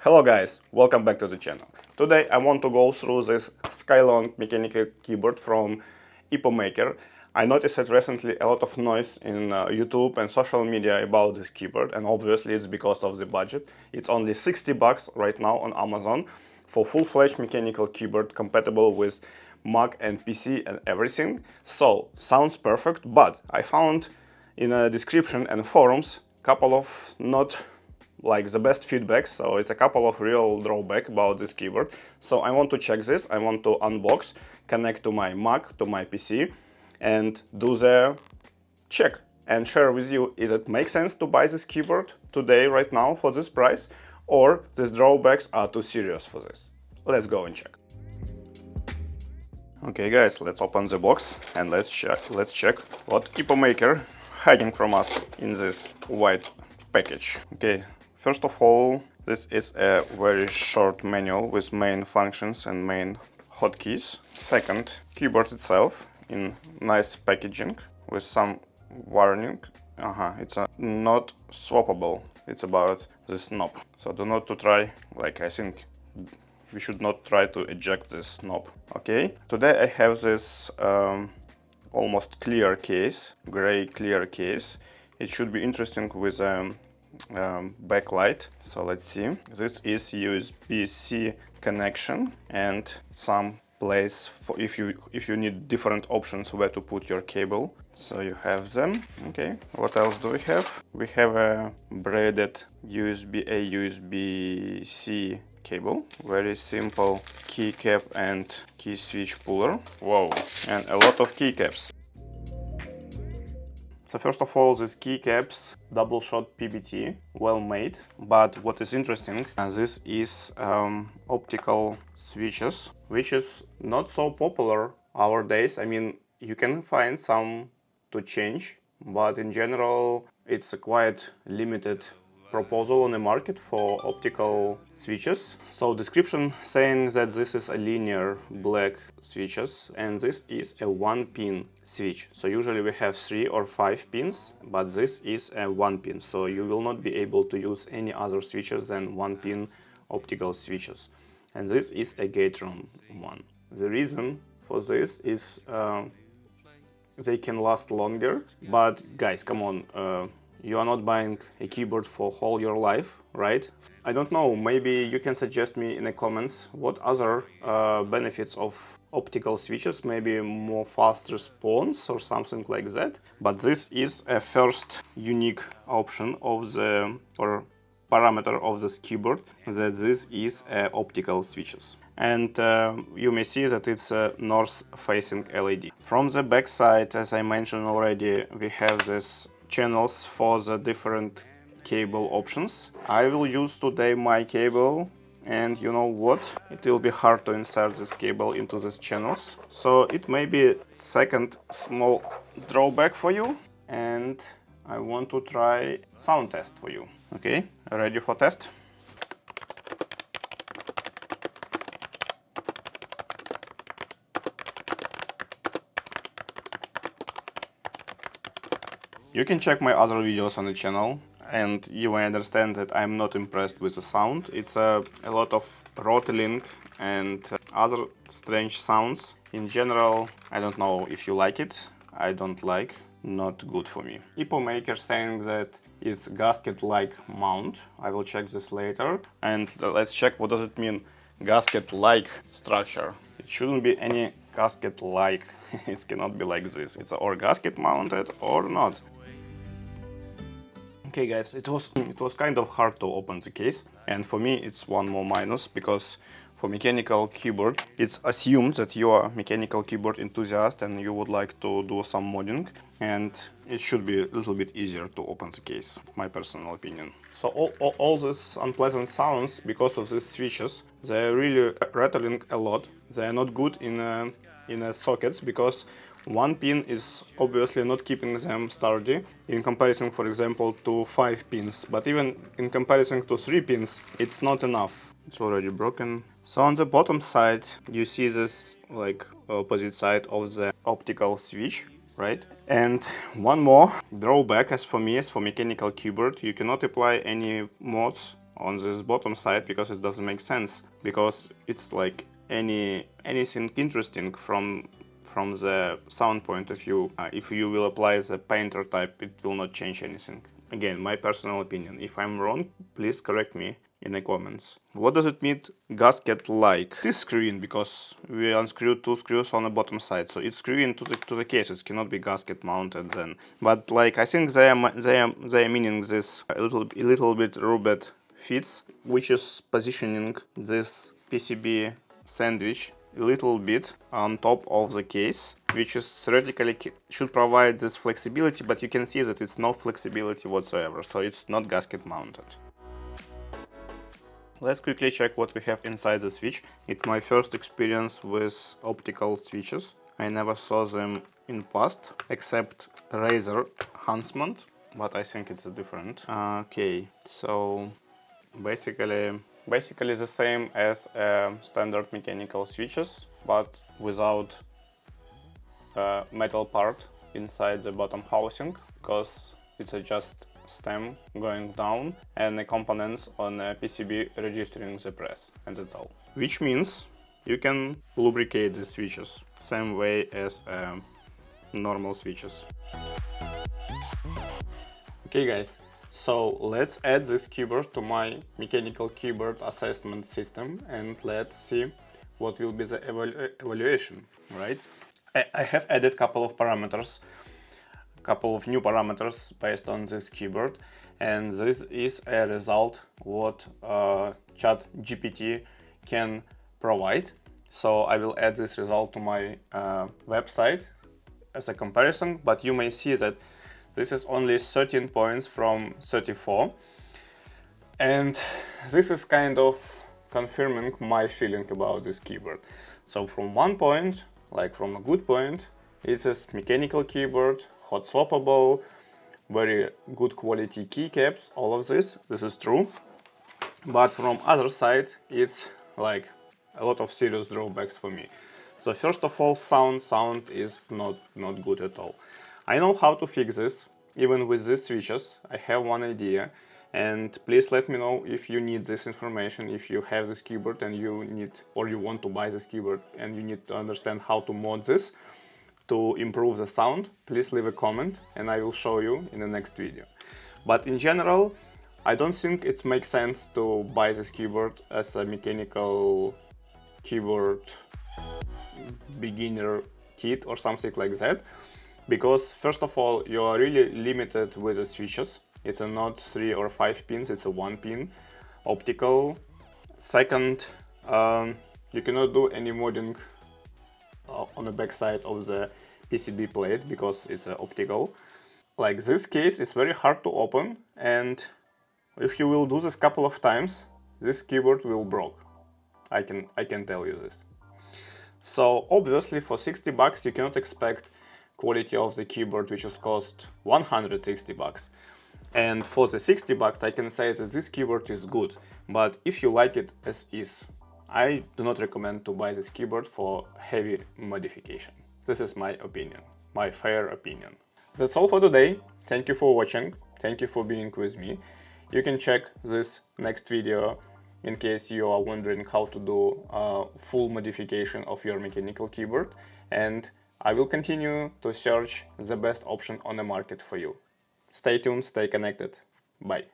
Hello guys, welcome back to the channel. Today I want to go through this Skyloong mechanical keyboard from EPOMAKER. I noticed that recently a lot of noise in YouTube and social media about this keyboard, and obviously it's because of the budget. It's only 60 bucks right now on Amazon for full-fledged mechanical keyboard compatible with Mac and PC and everything. So, sounds perfect, but I found in a description and forums couple of not like the best feedback, so it's a couple of real drawback about this keyboard. So I want to check this, I want to unbox, connect to my Mac, to my PC, and do the check and share with you, is it make sense to buy this keyboard today, right now, for this price, or these drawbacks are too serious for this. Let's go and check. Okay guys, let's open the box and let's check what EPOMAKER hiding from us in this white package. Okay. First of all, this is a very short manual with main functions and main hotkeys. Second, keyboard itself in nice packaging with some warning. It's not swappable. It's about this knob. So do not to try, like I think we should not try to eject this knob. Okay, today I have this almost clear case, gray clear case. It should be interesting with backlight. So let's see, this is USB-C connection and some place for if you need different options where to put your cable. So you have them. Okay, what else do we have? We have a braided USB-A USB-C cable, very simple keycap and key switch puller. Wow, and a lot of keycaps. So first of all, these keycaps, double shot PBT, well made. But what is interesting, this is optical switches, which is not so popular nowadays. I mean, you can find some to change, but in general, it's a quite limited proposal on the market for optical switches. So description saying that this is a linear black switches and this is a 1-pin switch. So usually we have 3 or 5 pins, but this is a 1-pin. So you will not be able to use any other switches than 1-pin optical switches. And this is a gate-run one. The reason for this is they can last longer, but guys, come on, you are not buying a keyboard for whole your life, right? I don't know, maybe you can suggest me in the comments what other benefits of optical switches, maybe more fast response or something like that. But this is a first unique option of the, or parameter of this keyboard, that this is optical switches. And you may see that it's a north-facing LED. From the back side, as I mentioned already, we have this channels for the different cable options. I will use today my cable, and you know what? It will be hard to insert this cable into these channels. So it may be second small drawback for you, and I want to try sound test for you. Okay, ready for test? You can check my other videos on the channel and you will understand that I'm not impressed with the sound. It's a lot of rattling and other strange sounds. In general, I don't know if you like it. I don't like, not good for me. EPOMAKER saying that it's gasket-like mount. I will check this later. And let's check what does it mean, gasket-like structure. It shouldn't be any gasket-like. It cannot be like this. It's or gasket mounted or not. Okay guys, it was kind of hard to open the case, and for me it's one more minus, because for mechanical keyboard it's assumed that you are a mechanical keyboard enthusiast and you would like to do some modding, and it should be a little bit easier to open the case, my personal opinion. So all these unpleasant sounds because of these switches, they're really rattling a lot. They are not good in sockets, because 1 pin is obviously not keeping them sturdy in comparison, for example, to 5 pins, but even in comparison to 3 pins, it's not enough. It's already broken. So on the bottom side, you see this like opposite side of the optical switch, right? And one more drawback, as for me, as for mechanical keyboard, you cannot apply any mods on this bottom side because it doesn't make sense, because it's like anything interesting from the sound point of view. If you will apply the painter type, it will not change anything. Again, my personal opinion. If I'm wrong, please correct me in the comments. What does it mean gasket-like? This screwing, because we unscrewed 2 screws on the bottom side, so it's screwing to the case. It cannot be gasket mounted then. But like, I think they are meaning this a little bit rubbed fits, which is positioning this PCB sandwich a little bit on top of the case, which is theoretically should provide this flexibility, but you can see that it's no flexibility whatsoever, so it's not gasket mounted. Let's quickly check what we have inside the switch. It's my first experience with optical switches. I never saw them in past, except Razer Huntsman, but I think it's different. Okay, so basically the same as standard mechanical switches, but without metal part inside the bottom housing, because it's just stem going down and the components on a PCB registering the press, and that's all. Which means you can lubricate the switches same way as normal switches. Okay guys, so let's add this keyboard to my mechanical keyboard assessment system and let's see what will be the evaluation, right? I have added a couple of new parameters based on this keyboard, and this is a result what ChatGPT can provide. So I will add this result to my website as a comparison, but you may see that this is only 13 points from 34, and this is kind of confirming my feeling about this keyboard. So from 1 point, like from a good point, it's a mechanical keyboard, hot swappable, very good quality keycaps, all of this is true. But from other side, it's like a lot of serious drawbacks for me. So first of all, sound is not good at all. I know how to fix this, even with these switches. I have one idea, and please let me know if you need this information, if you have this keyboard and you need, or you want to buy this keyboard and you need to understand how to mod this to improve the sound. Please leave a comment and I will show you in the next video. But in general, I don't think it makes sense to buy this keyboard as a mechanical keyboard beginner kit or something like that, because first of all, you are really limited with the switches. It's not 3 or 5 pins, it's a 1 pin optical. Second, you cannot do any modding on the back side of the PCB plate because it's optical. Like this case is very hard to open, and if you will do this couple of times, this keyboard will break. I can tell you this. So obviously for 60 bucks you cannot expect quality of the keyboard, which is cost 160 bucks. And for the 60 bucks I can say that this keyboard is good, but if you like it as is, I do not recommend to buy this keyboard for heavy modification. This is my opinion, my fair opinion. That's all for today. Thank you for watching. Thank you for being with me. You can check this next video in case you are wondering how to do a full modification of your mechanical keyboard, and I will continue to search the best option on the market for you. Stay tuned, stay connected. Bye.